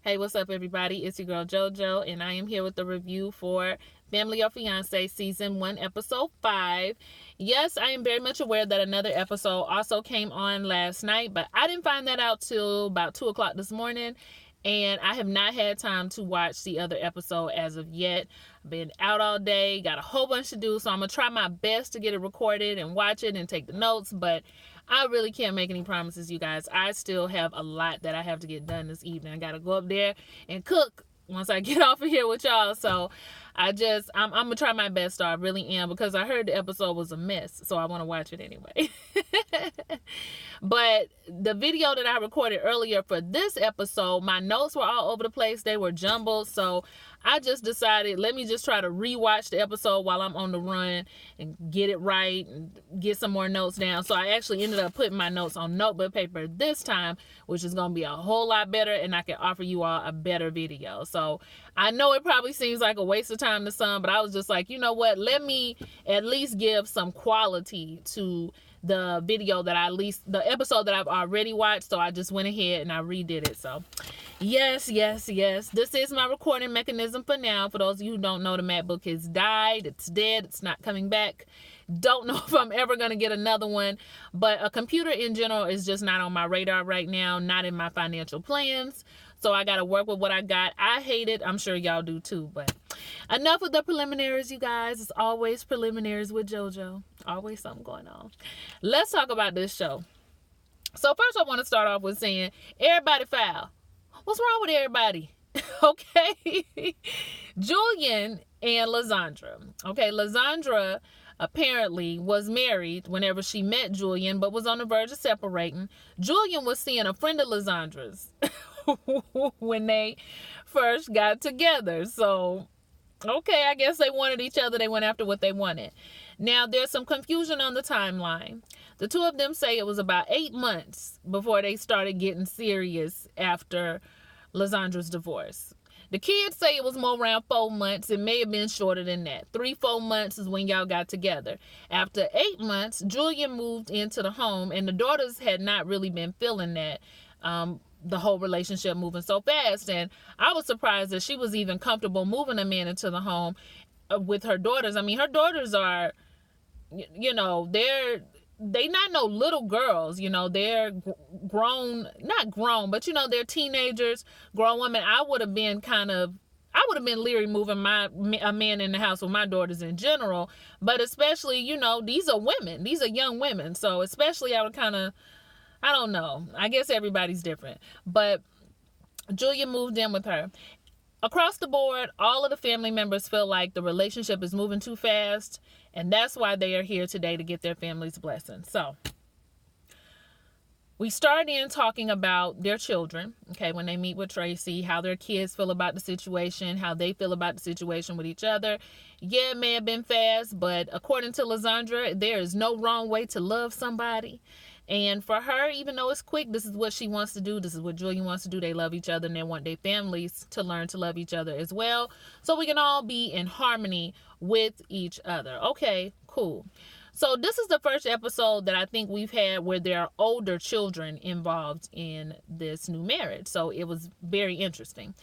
Hey, what's up, everybody? It's your girl JoJo, and I am here with the review for Family or Fiance Season 1, Episode 5. Yes, I am very much aware that another episode also came on last night, but I didn't find that out till about 2 o'clock this morning, and I have not had time to watch the other episode as of yet. I've been out all day, got a whole bunch to do, so I'm going to try my best to get it recorded and watch it and take the notes, but I really can't make any promises, you guys. I still have a lot that I have to get done this evening. I got to go up there and cook once I get off of here with y'all. So I'm going to try my best, though. I really am, because I heard the episode was a mess. So I want to watch it anyway. But the video that I recorded earlier for this episode, my notes were all over the place. They were jumbled. So I just decided, let me just try to rewatch the episode while I'm on the run and get it right and get some more notes down. So I actually ended up putting my notes on notebook paper this time, which is going to be a whole lot better, and I can offer you all a better video. So I know it probably seems like a waste of time to some, but I was just like, you know what? Let me at least give some quality to the video that the episode that I've already watched. So I just went ahead and I redid it. So yes, this is my recording mechanism for now. For those of you who don't know, the MacBook has died. It's dead. It's not coming back. Don't know if I'm ever going to get another one, but a computer in general is just not on my radar right now, not in my financial plans. So I got to work with what I got. I hate it. I'm sure y'all do too, but enough of the preliminaries, you guys. It's always preliminaries with JoJo. Always something going on. Let's talk about this show. So first I want to start off with saying, everybody foul. What's wrong with everybody? Okay. Julian and Lysandra. Okay, Lysandra apparently was married whenever she met Julian, but was on the verge of separating. Julian was seeing a friend of Lysandra's when they first got together. So, okay, I guess they wanted each other. They went after what they wanted. Now, there's some confusion on the timeline. The two of them say it was about 8 months before they started getting serious after Lysandra's divorce. The kids say it was more around 4 months. It may have been shorter than that. 3-4 months is when y'all got together. After 8 months, Julian moved into the home, and the daughters had not really been feeling that, the whole relationship moving so fast. And I was surprised that she was even comfortable moving a man into the home with her daughters. I mean, her daughters are, you know, they not no little girls, you know, they're grown, not grown, but you know, they're teenagers, grown women. I would have been leery moving a man in the house with my daughters in general, but especially, you know, these are women, these are young women. So especially I would I don't know. I guess everybody's different, but Julia moved in with her. Across the board, all of the family members feel like the relationship is moving too fast, and that's why they are here today, to get their family's blessing. So we start in talking about their children, okay, when they meet with Tracy, how their kids feel about the situation, how they feel about the situation with each other. Yeah, it may have been fast, but according to Lysandra, there is no wrong way to love somebody. And for her, even though it's quick, this is what she wants to do. This is what Julian wants to do. They love each other, and they want their families to learn to love each other as well, so we can all be in harmony with each other. Okay, cool. So this is the first episode that I think we've had where there are older children involved in this new marriage. So it was very interesting.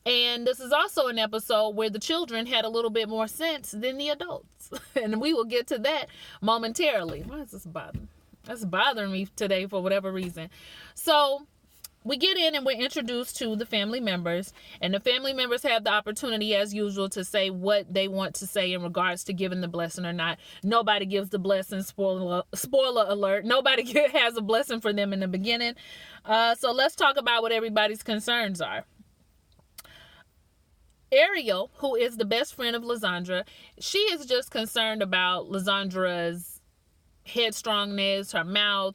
And this is also an episode where the children had a little bit more sense than the adults. And we will get to that momentarily. Why is this bothering? That's bothering me today for whatever reason. So we get in and we're introduced to the family members, and the family members have the opportunity, as usual, to say what they want to say in regards to giving the blessing or not. Nobody gives the blessing. Spoiler alert. Nobody has a blessing for them in the beginning. So let's talk about what everybody's concerns are. Ariel, who is the best friend of Lysandra, she is just concerned about Lysandra's headstrongness, her mouth,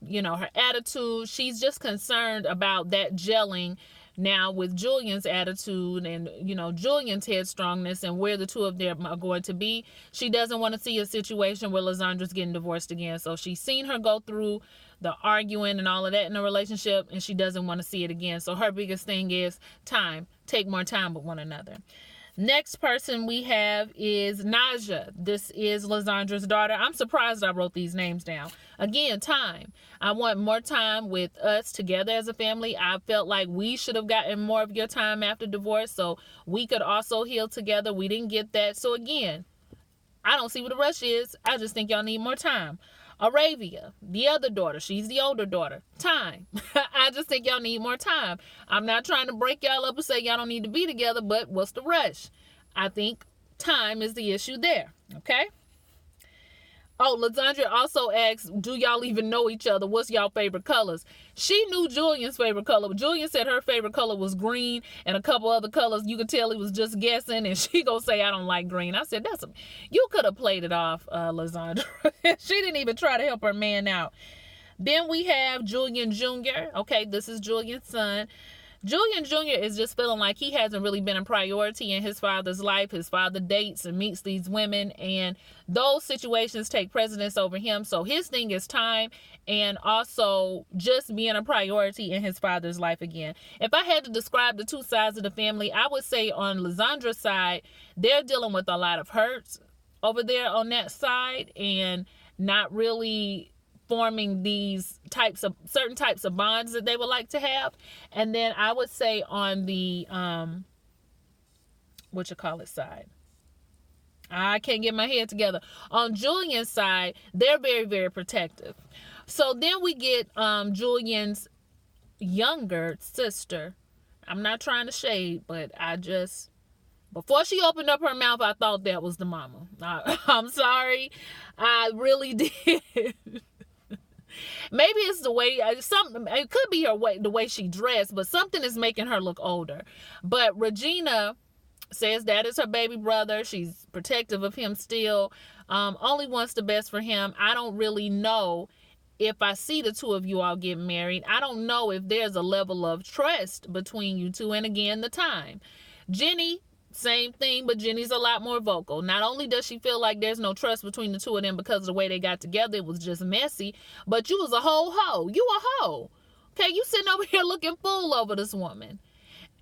you know, her attitude. She's just concerned about that gelling now with Julian's attitude and, you know, Julian's headstrongness and where the two of them are going to be. She doesn't want to see a situation where Lysandra's getting divorced again. So she's seen her go through the arguing and all of that in a relationship, and she doesn't want to see it again. So her biggest thing is time. Take more time with one another. Next person we have is Naja. This is Lizandra's daughter. I'm surprised I wrote these names down. Again, time. I want more time with us together as a family. I felt like we should have gotten more of your time after divorce so we could also heal together. We didn't get that. So again, I don't see what the rush is. I just think y'all need more time. Aravia, the other daughter, she's the older daughter. Time. I just think y'all need more time. I'm not trying to break y'all up and say y'all don't need to be together, but what's the rush? I think time is the issue there. Okay? Oh, Lizandra also asks, do y'all even know each other? What's y'all favorite colors? She knew Julian's favorite color. Julian said her favorite color was green and a couple other colors. You could tell he was just guessing, and she gonna say, I don't like green. I said, you could have played it off, Lizandra. She didn't even try to help her man out. Then we have Julian Jr. Okay, this is Julian's son. Julian Jr. is just feeling like he hasn't really been a priority in his father's life. His father dates and meets these women, and those situations take precedence over him. So his thing is time and also just being a priority in his father's life again. If I had to describe the two sides of the family, I would say on Lizandra's side, they're dealing with a lot of hurts over there on that side and not really forming these certain types of bonds that they would like to have. And then I would say on the side, I can't get my head together. On Julian's side, they're very, very protective. So then we get Julian's younger sister. I'm not trying to shade, but before she opened up her mouth, I thought that was the mama. I'm sorry. I really did. Maybe it's the way, it could be the way she dressed, but something is making her look older. But Regina says that is her baby brother. She's protective of him still, only wants the best for him. I don't really know if I see the two of you all get married. I don't know if there's a level of trust between you two. And again, the time. Jenny, same thing, but Jenny's a lot more vocal. Not only does she feel like there's no trust between the two of them because of the way they got together, it was just messy, but you was a whole hoe. You a hoe. Okay, you sitting over here looking fool over this woman.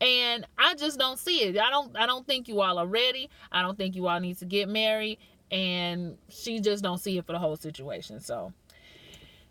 And I just don't see it. I don't think you all are ready. I don't think you all need to get married. And she just don't see it for the whole situation. So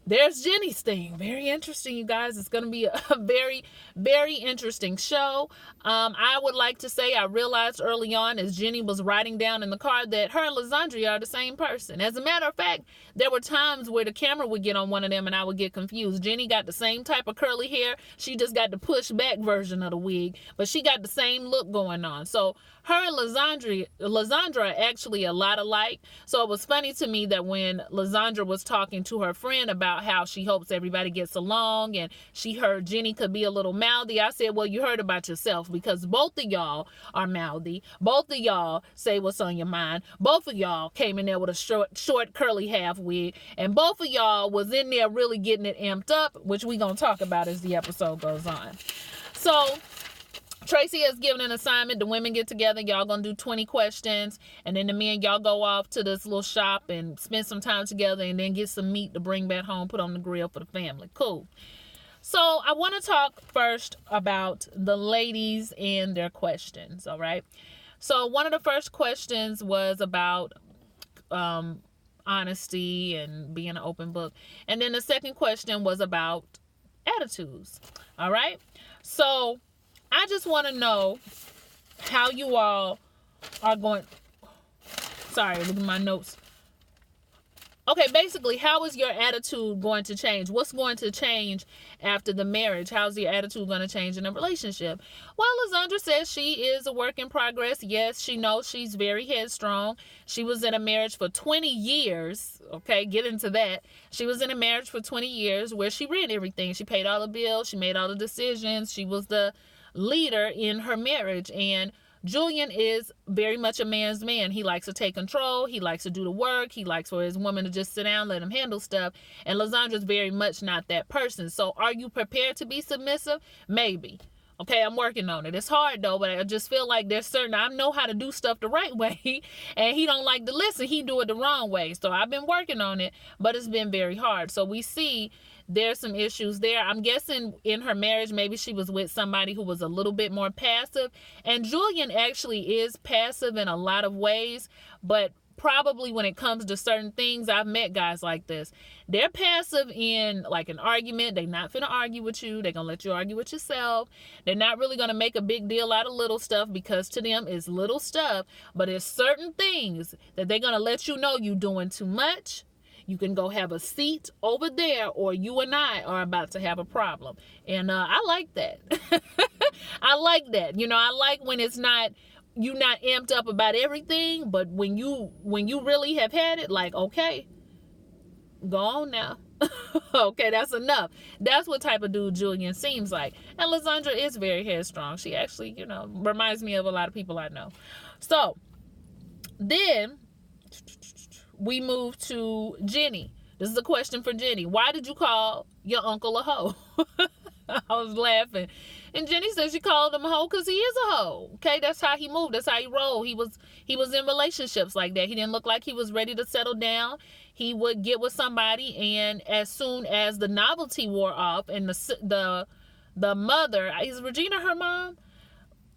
there's Jenny's thing. Very interesting, you guys. It's going to be a very, very interesting show. I would like to say I realized early on as Jenny was writing down in the car that her and Lizandra are the same person. As a matter of fact, there were times where the camera would get on one of them and I would get confused. Jenny got the same type of curly hair. She just got the push back version of the wig, but she got the same look going on. So her and Lizandra are actually a lot alike. So it was funny to me that when Lizandra was talking to her friend about how she hopes everybody gets along and she heard Jenny could be a little mouthy, I said, well, you heard about yourself because both of y'all are mouthy. Both of y'all say what's on your mind. Both of y'all came in there with a short curly half wig, and both of y'all was in there really getting it amped up, which we gonna talk about as the episode goes on. So Tracy has given an assignment. The women get together. Y'all gonna do 20 questions. And then the men, y'all go off to this little shop and spend some time together and then get some meat to bring back home, put on the grill for the family. Cool. So I want to talk first about the ladies and their questions, all right? So one of the first questions was about honesty and being an open book. And then the second question was about attitudes, all right? So I just want to know how you all are going. Sorry, look at my notes. Okay, basically, how is your attitude going to change? What's going to change after the marriage? How's your attitude going to change in a relationship? Well, Lizandra says she is a work in progress. Yes, she knows she's very headstrong. She was in a marriage for 20 years. Okay, get into that. She was in a marriage for 20 years where she ran everything. She paid all the bills. She made all the decisions. She was the leader in her marriage. And Julian is very much a man's man. He likes to take control. He likes to do the work. He likes for his woman to just sit down, let him handle stuff. And Lizandra's very much not that person. So are you prepared to be submissive? Maybe. Okay, I'm working on it. It's hard though, but I just feel like there's certain, I know how to do stuff the right way, and he don't like to listen. He do it the wrong way. So I've been working on it, but it's been very hard. So we see there's some issues there. I'm guessing in her marriage, maybe she was with somebody who was a little bit more passive. And Julian actually is passive in a lot of ways, but probably when it comes to certain things, I've met guys like this. They're passive in like an argument. They're not finna argue with you. They're gonna let you argue with yourself. They're not really gonna make a big deal out of little stuff, because to them it's little stuff. But it's certain things that they're gonna let you know you doing too much. You can go have a seat over there, or you and I are about to have a problem. And I like that. I like that. You know, I like when it's not, you not amped up about everything, but when you really have had it, like, okay, go on now. Okay, that's enough. That's what type of dude Julian seems like. And Lysandra is very headstrong. She actually, you know, reminds me of a lot of people I know. So then we move to Jenny. This is a question for Jenny. Why did you call your uncle a hoe? I was laughing. And Jenny said she called him a hoe because he is a hoe. Okay, that's how he moved. That's how he rolled. He was in relationships like that. He didn't look like he was ready to settle down. He would get with somebody, and as soon as the novelty wore off, and the mother, is Regina her mom?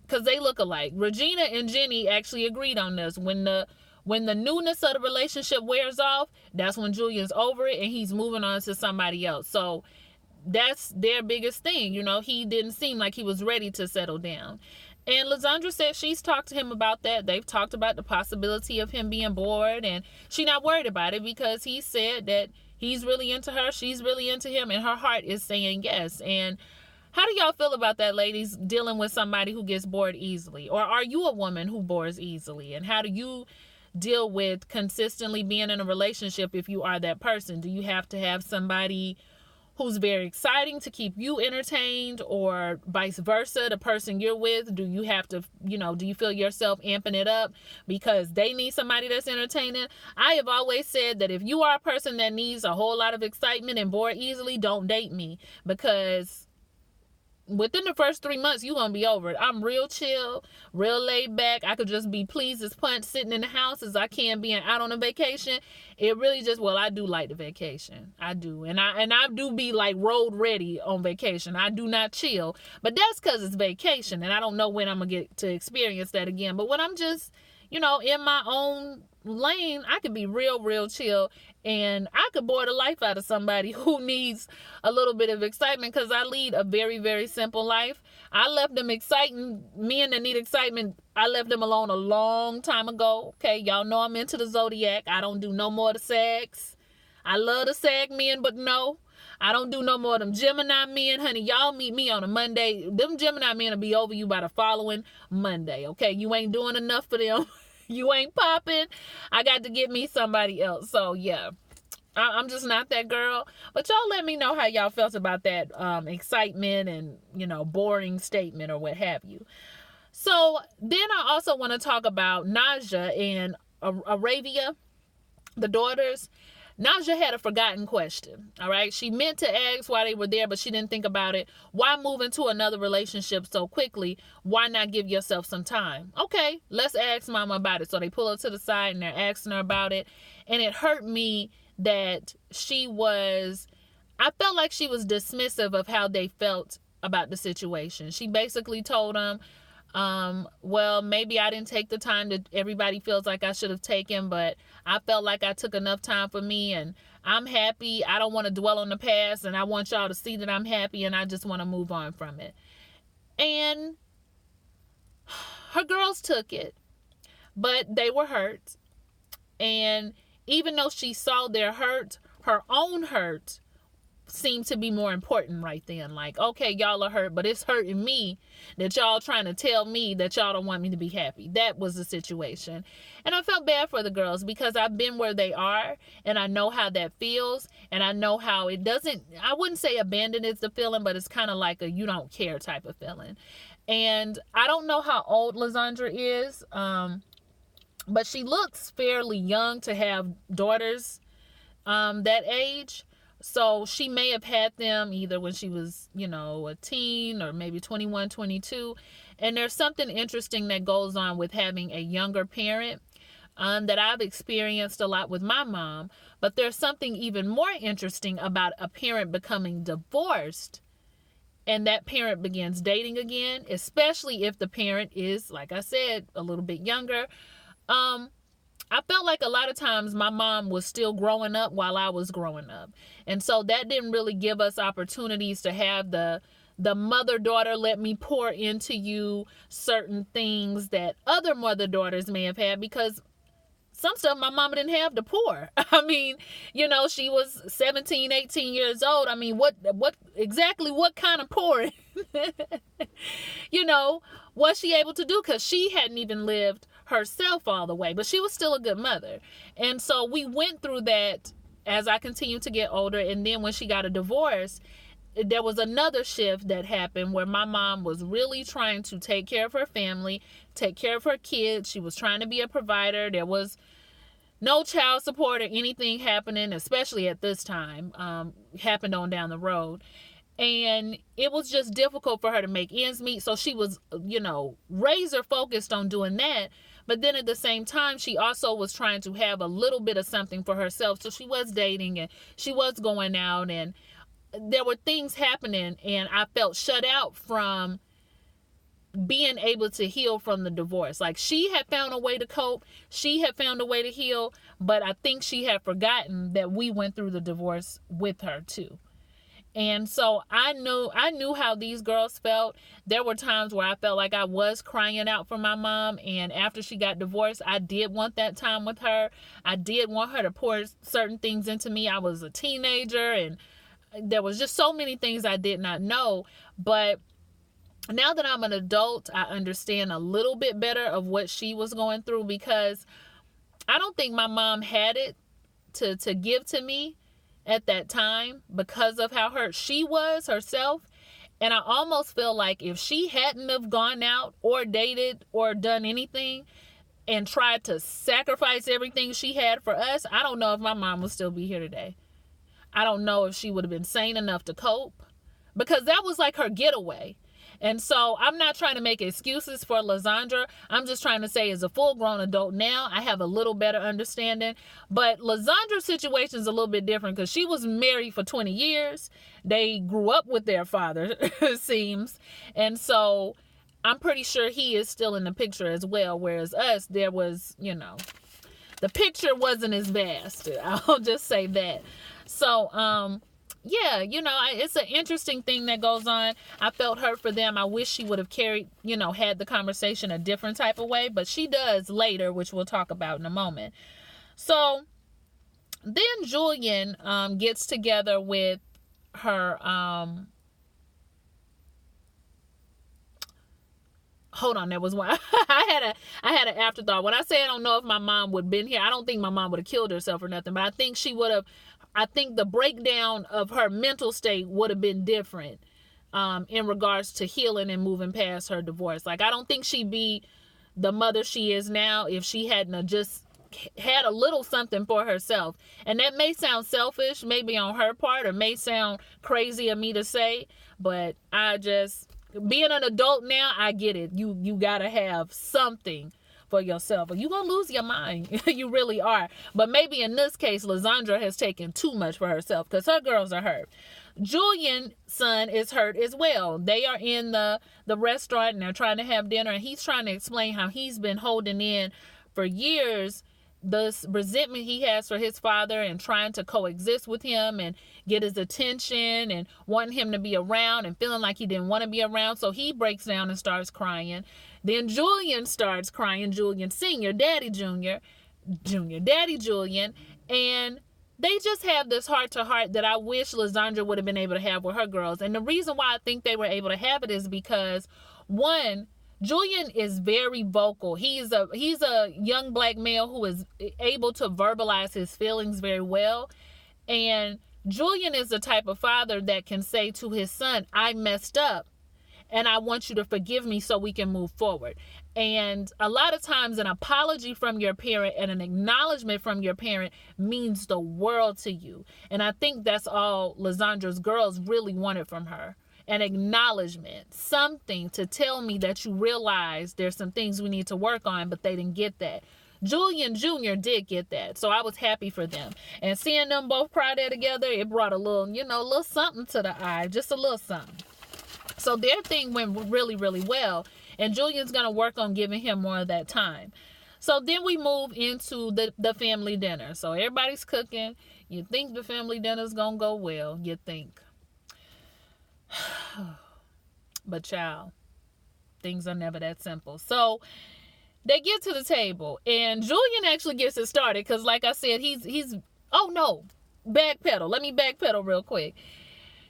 Because they look alike. Regina and Jenny actually agreed on this. When the newness of the relationship wears off, that's when Julian's over it and he's moving on to somebody else. So that's their biggest thing. You know, he didn't seem like he was ready to settle down. And Lysandra said she's talked to him about that. They've talked about the possibility of him being bored, and she's not worried about it because he said that he's really into her, she's really into him, and her heart is saying yes. And how do y'all feel about that, ladies, dealing with somebody who gets bored easily? Or are you a woman who bores easily? And how do you deal with consistently being in a relationship if you are that person? Do you have to have somebody who's very exciting to keep you entertained, or vice versa, the person you're with? Do you have to, you know, do you feel yourself amping it up because they need somebody that's entertaining? I have always said that if you are a person that needs a whole lot of excitement and bored easily, don't date me, because within the first 3 months, you're going to be over it. I'm real chill, real laid back. I could just be pleased as punch sitting in the house as I can being out on a vacation. It really just, well, I do like the vacation. I do. And I do be like road ready on vacation. I do not chill. But that's because it's vacation. And I don't know when I'm going to get to experience that again. But when I'm just, you know, in my own lane, I could be real chill, and I could bore the life out of somebody who needs a little bit of excitement, because I lead a very simple life. I left them exciting men that need excitement. I left them alone a long time ago. Okay, y'all know I'm into the zodiac. I don't do no more of the sags. I love the sag men, but no, I don't do no more of them Gemini men, honey. Y'all meet me on a Monday. Them Gemini men will be over you by the following Monday. Okay, you ain't doing enough for them. You ain't popping. I got to get me somebody else. So yeah, I'm just not that girl. But y'all let me know how y'all felt about that excitement and, you know, boring statement or what have you. So then I also want to talk about Naja and Aravia, the daughters. Naja had a forgotten question, all right? She meant to ask why they were there, but she didn't think about it. Why move into another relationship so quickly? Why not give yourself some time? Okay, let's ask Mama about it. So they pull her to the side and they're asking her about it. And it hurt me that I felt like she was dismissive of how they felt about the situation. She basically told them, well, maybe I didn't take the time that everybody feels like I should have taken, but I felt like I took enough time for me, and I'm happy. I don't want to dwell on the past, and I want y'all to see that I'm happy, and I just want to move on from it. And her girls took it, but they were hurt. And even though she saw their hurt, her own hurt seemed to be more important right then. Like, okay, y'all are hurt, but it's hurting me that y'all trying to tell me that y'all don't want me to be happy. That was the situation. And I felt bad for the girls because I've been where they are, and I know how that feels, and I know how it doesn't, I wouldn't say abandon is the feeling, but it's kind of like a you don't care type of feeling. And I don't know how old Lysandra is, but she looks fairly young to have daughters that age. So she may have had them either when she was, you know, a teen, or maybe 21, 22. And there's something interesting that goes on with having a younger parent. that I've experienced a lot with my mom. But there's something even more interesting about a parent becoming divorced and that parent begins dating again, especially if the parent is, like I said, a little bit younger. I felt like a lot of times my mom was still growing up while I was growing up. And so that didn't really give us opportunities to have the mother-daughter, let me pour into you certain things that other mother-daughters may have had, because some stuff my mama didn't have to pour. I mean, she was 17, 18 years old. I mean, what kind of pouring, was she able to do? Because she hadn't even lived herself all the way, but she was still a good mother. And so we went through that as I continued to get older. And then when she got a divorce, there was another shift that happened where my mom was really trying to take care of her family, take care of her kids. She was trying to be a provider. There was no child support or anything happening, especially at this time, happened on down the road. And it was just difficult for her to make ends meet. So she was, razor focused on doing that. But then at the same time, she also was trying to have a little bit of something for herself. So she was dating and she was going out, and there were things happening, and I felt shut out from being able to heal from the divorce. Like, she had found a way to cope. She had found a way to heal. But I think she had forgotten that we went through the divorce with her too. And so I knew how these girls felt. There were times where I felt like I was crying out for my mom. And after she got divorced, I did want that time with her. I did want her to pour certain things into me. I was a teenager, and there was just so many things I did not know. But now that I'm an adult, I understand a little bit better of what she was going through, because I don't think my mom had it to give to me at that time because of how hurt she was herself. And I almost feel like if she hadn't have gone out or dated or done anything and tried to sacrifice everything she had for us, I don't know if my mom would still be here today. I don't know if she would have been sane enough to cope, because that was like her getaway. And so I'm not trying to make excuses for Lizandra. I'm just trying to say, as a full-grown adult now, I have a little better understanding. But Lizandra's situation is a little bit different, because she was married for 20 years. They grew up with their father, it seems. And so I'm pretty sure he is still in the picture as well. Whereas us, there was, the picture wasn't as vast. I'll just say that. So, yeah, it's an interesting thing that goes on. I felt hurt for them. I wish she would have had the conversation a different type of way, but she does later, which we'll talk about in a moment. So then Julian gets together with her. Hold on, there was one. I had an afterthought. When I say I don't know if my mom would have been here, I don't think my mom would have killed herself or nothing, but I think she would have. I think the breakdown of her mental state would have been different in regards to healing and moving past her divorce. Like, I don't think she'd be the mother she is now if she hadn't just had a little something for herself. And that may sound selfish, maybe on her part, or may sound crazy of me to say, but being an adult now, I get it. You gotta have something for yourself, or you gonna lose your mind. You really are. But maybe in this case, Lizandra has taken too much for herself, because her girls are hurt. Julian's son is hurt as well. They are in the restaurant and they're trying to have dinner, and he's trying to explain how he's been holding in for years this resentment he has for his father, and trying to coexist with him and get his attention and wanting him to be around, and feeling like he didn't want to be around. So he breaks down and starts crying. Then Julian starts crying, Julian Sr., Daddy Jr., Daddy Julian, and they just have this heart-to-heart that I wish Lizandra would have been able to have with her girls. And the reason why I think they were able to have it is because, one, Julian is very vocal. He's a young black male who is able to verbalize his feelings very well. And Julian is the type of father that can say to his son, I messed up, and I want you to forgive me so we can move forward. And a lot of times an apology from your parent and an acknowledgement from your parent means the world to you. And I think that's all Lizandra's girls really wanted from her. An acknowledgement, something to tell me that you realize there's some things we need to work on, but they didn't get that. Julian Jr. did get that, so I was happy for them. And seeing them both cry there together, it brought a little, a little something to the eye, just a little something. So their thing went really, really well, and Julian's going to work on giving him more of that time. So then we move into the family dinner. So everybody's cooking. You think the family dinner's going to go well. You think. But child, things are never that simple. So they get to the table, and Julian actually gets it started because, like I said, he's oh no, backpedal. Let me backpedal real quick.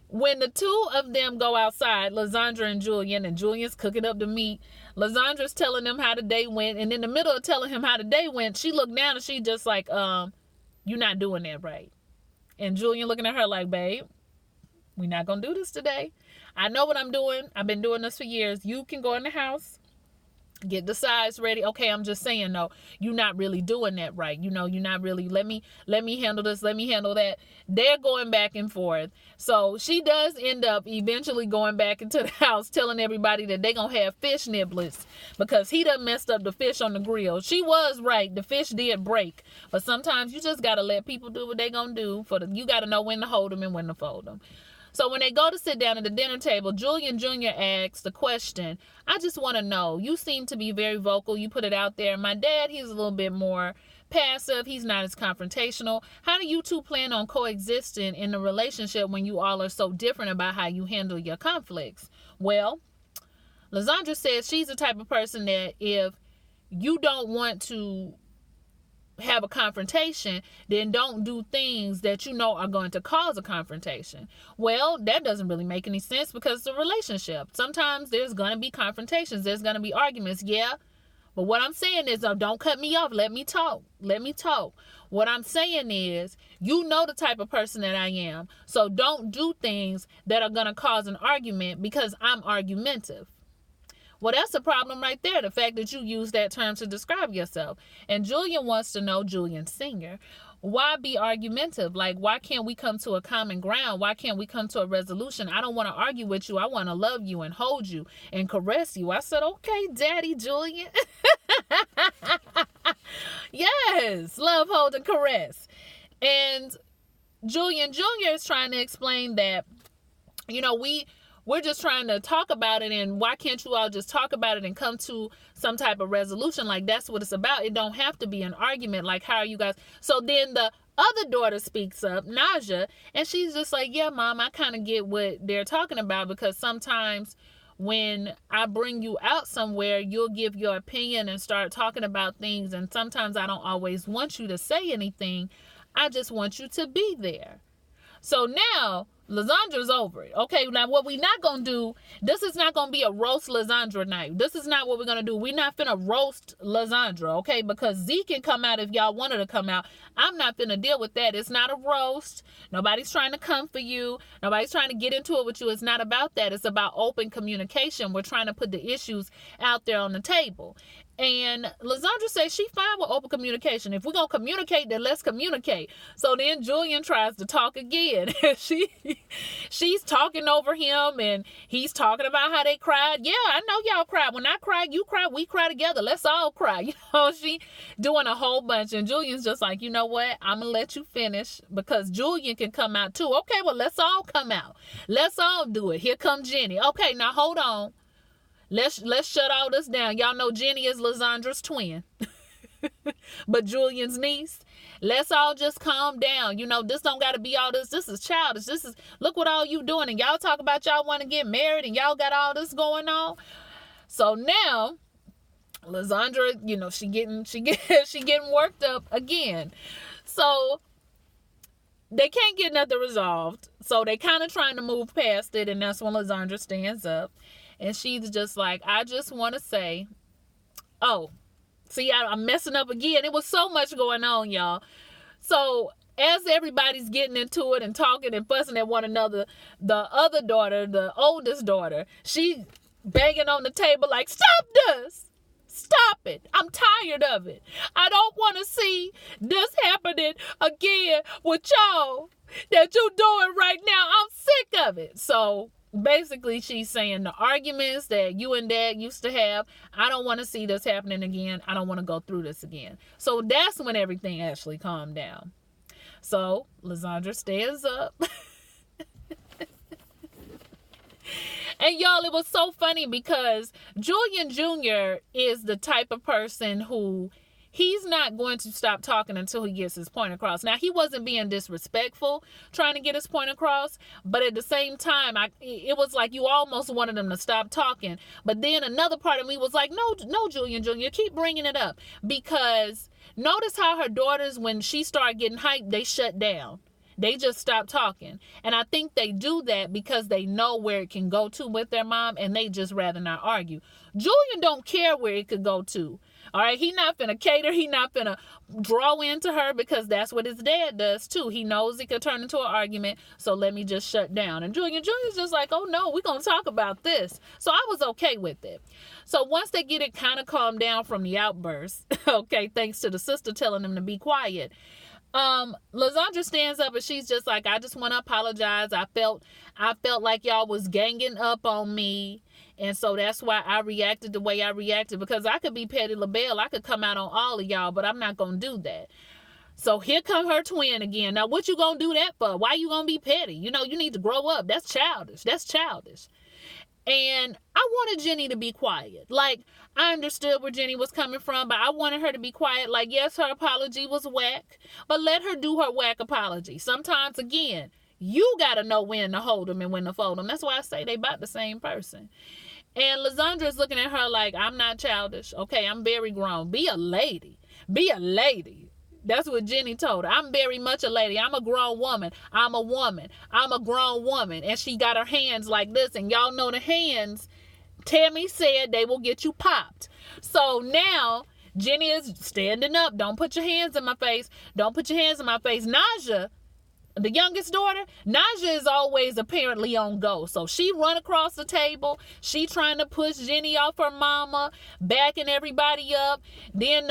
When the two of them go outside, Lysandra and Julian's cooking up the meat. Lysandra's telling them how the day went, and in the middle of telling him how the day went, she looked down and she just like, you're not doing that right. And Julian looking at her like, babe, we're not gonna do this today. I know what I'm doing. I've been doing this for years. You can go in the house, get the sides ready. Okay, I'm just saying, no, you're not really doing that right. You're not really, let me handle this, let me handle that. They're going back and forth. So she does end up eventually going back into the house, telling everybody that they're going to have fish niblets because he done messed up the fish on the grill. She was right. The fish did break. But sometimes you just got to let people do what they going to do. You got to know when to hold them and when to fold them. So when they go to sit down at the dinner table, Julian Jr. asks the question, I just want to know, you seem to be very vocal. You put it out there. My dad, he's a little bit more passive. He's not as confrontational. How do you two plan on coexisting in a relationship when you all are so different about how you handle your conflicts? Well, Lysandra says she's the type of person that if you don't want to have a confrontation, then don't do things that you know are going to cause a confrontation. Well, that doesn't really make any sense because it's a relationship. Sometimes there's going to be confrontations. There's going to be arguments. Yeah. But what I'm saying is, don't cut me off. Let me talk. What I'm saying is, you know the type of person that I am. So don't do things that are going to cause an argument because I'm argumentative. Well, that's a problem right there, the fact that you use that term to describe yourself. And Julian wants to know, Julian Sr., why be argumentative? Like, why can't we come to a common ground? Why can't we come to a resolution? I don't want to argue with you. I want to love you and hold you and caress you. I said, okay, Daddy Julian. Yes, love, hold, and caress. And Julian Jr. is trying to explain that, we're just trying to talk about it, and why can't you all just talk about it and come to some type of resolution? Like, that's what it's about. It don't have to be an argument. Like, how are you guys? So then the other daughter speaks up, Naja, and she's just like, yeah, Mom, I kind of get what they're talking about, because sometimes when I bring you out somewhere, you'll give your opinion and start talking about things, and sometimes I don't always want you to say anything. I just want you to be there. So now Lysandra's over it. Okay, now what we not going to do, this is not going to be a roast Lysandra night. This is not what we're going to do. We're not finna roast Lysandra, okay? Because Z can come out if y'all wanted to come out. I'm not finna deal with that. It's not a roast. Nobody's trying to come for you. Nobody's trying to get into it with you. It's not about that. It's about open communication. We're trying to put the issues out there on the table. And Lysandra says she fine with open communication. If we're going to communicate, then let's communicate. So then Julian tries to talk again. She's talking over him, and he's talking about how they cried. Yeah, I know y'all cried. When I cried, you cried. We cry together. Let's all cry. She doing a whole bunch. And Julian's just like, you know what? I'm going to let you finish because Julian can come out too. Okay, well, let's all come out. Let's all do it. Here comes Jenny. Okay, now hold on. Let's shut all this down. Y'all know Jenny is Lysandra's twin. But Julian's niece. Let's all just calm down. This don't got to be all this. This is childish. Look what all you doing. And y'all talk about y'all want to get married and y'all got all this going on. So now Lysandra, she getting worked up again. So they can't get nothing resolved. So they kind of trying to move past it. And that's when Lysandra stands up. And she's just like, I just want to say, I'm messing up again. It was so much going on, y'all. So as everybody's getting into it and talking and fussing at one another, the other daughter, the oldest daughter, she banging on the table like, stop this. Stop it. I'm tired of it. I don't want to see this happening again with y'all that you're doing right now. I'm sick of it. So basically she's saying the arguments that you and dad used to have, I don't want to see this happening again. I don't want to go through this again. So that's when everything actually calmed down. So Lysandra stands up. And y'all, it was so funny because Julian Jr. is the type of person who he's not going to stop talking until he gets his point across. Now, he wasn't being disrespectful trying to get his point across, but at the same time, it was like you almost wanted him to stop talking. But then another part of me was like, no, Julian Jr., keep bringing it up. Because notice how her daughters, when she started getting hyped, they shut down. They just stopped talking. And I think they do that because they know where it can go to with their mom, and they just rather not argue. Julian don't care where it could go to. All right, he not finna cater. He not finna draw into her because that's what his dad does too. He knows it could turn into an argument, so let me just shut down. And Julian Jr.'s just like, oh no, we're gonna talk about this. So I was okay with it. So once they get it kind of calmed down from the outburst, okay, thanks to the sister telling them to be quiet, Lysandra stands up and she's just like, I just want to apologize. I felt like y'all was ganging up on me. And so that's why I reacted the way I reacted, because I could be Petty LaBelle. I could come out on all of y'all, but I'm not going to do that. So here come her twin again. Now, what you going to do that for? Why you going to be petty? You know, you need to grow up. That's childish. That's childish. And I wanted Jenny to be quiet. Like, I understood where Jenny was coming from, but I wanted her to be quiet. Like, yes, her apology was whack, but let her do her whack apology. Sometimes, again, you got to know when to hold them and when to fold them. That's why I say they about the same person. And Lysandra is looking at her like, I'm not childish. Okay, I'm very grown. Be a lady. Be a lady. That's what Jenny told her. I'm very much a lady. I'm a grown woman. I'm a woman. I'm a grown woman. And she got her hands like this. And y'all know the hands, Tammy said they will get you popped. So now Jenny is standing up. Don't put your hands in my face. Don't put your hands in my face. Naja, the youngest daughter, Naja is always apparently on go. So she run across the table. She trying to push Jenny off her mama, backing everybody up. Then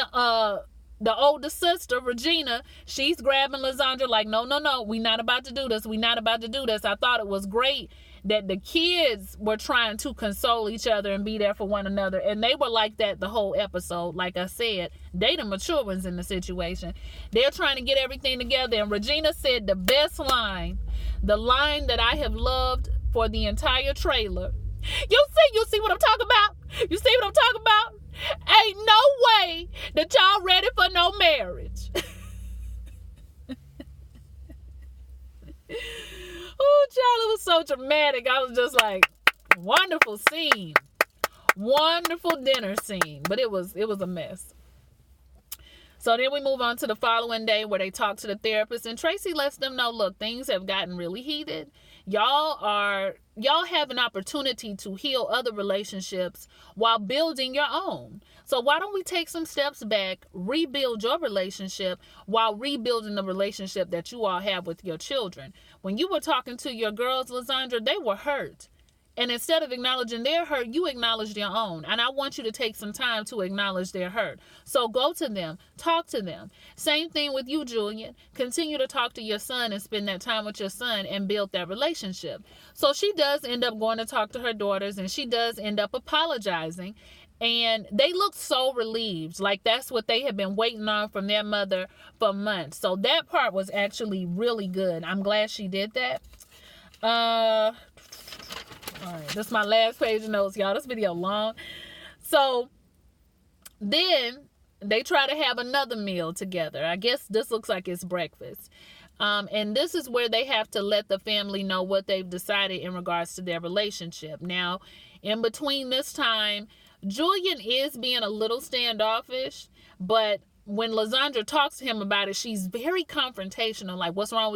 the older sister, Regina, she's grabbing Lysandra like, no, we not about to do this. We not about to do this. I thought it was great that the kids were trying to console each other and be there for one another. And they were like that the whole episode. Like I said, they the mature ones in the situation. They're trying to get everything together. And Regina said the best line, the line that I have loved for the entire trailer. You see what I'm talking about? You see what I'm talking about? Ain't no way that y'all ready for no marriage. Oh, child, it was so dramatic. I was just like, wonderful scene. Wonderful dinner scene. But it was a mess. So then we move on to the following day where they talk to the therapist, and Tracy lets them know, look, things have gotten really heated. Y'all have an opportunity to heal other relationships while building your own. So why don't we take some steps back, rebuild your relationship while rebuilding the relationship that you all have with your children? When you were talking to your girls, Lysandra, they were hurt. And instead of acknowledging their hurt, you acknowledged your own. And I want you to take some time to acknowledge their hurt. So go to them. Talk to them. Same thing with you, Julian. Continue to talk to your son and spend that time with your son and build that relationship. So she does end up going to talk to her daughters, and she does end up apologizing. And they look so relieved. Like that's what they have been waiting on from their mother for months. So that part was actually really good. I'm glad she did that. All right, this is my last page of notes, y'all. This video long. So then they try to have another meal together. I guess this looks like it's breakfast. And this is where they have to let the family know what they've decided in regards to their relationship. Now, in between this time, Julian is being a little standoffish, but when Lysandra talks to him about it, she's very confrontational. Like, what's wrong with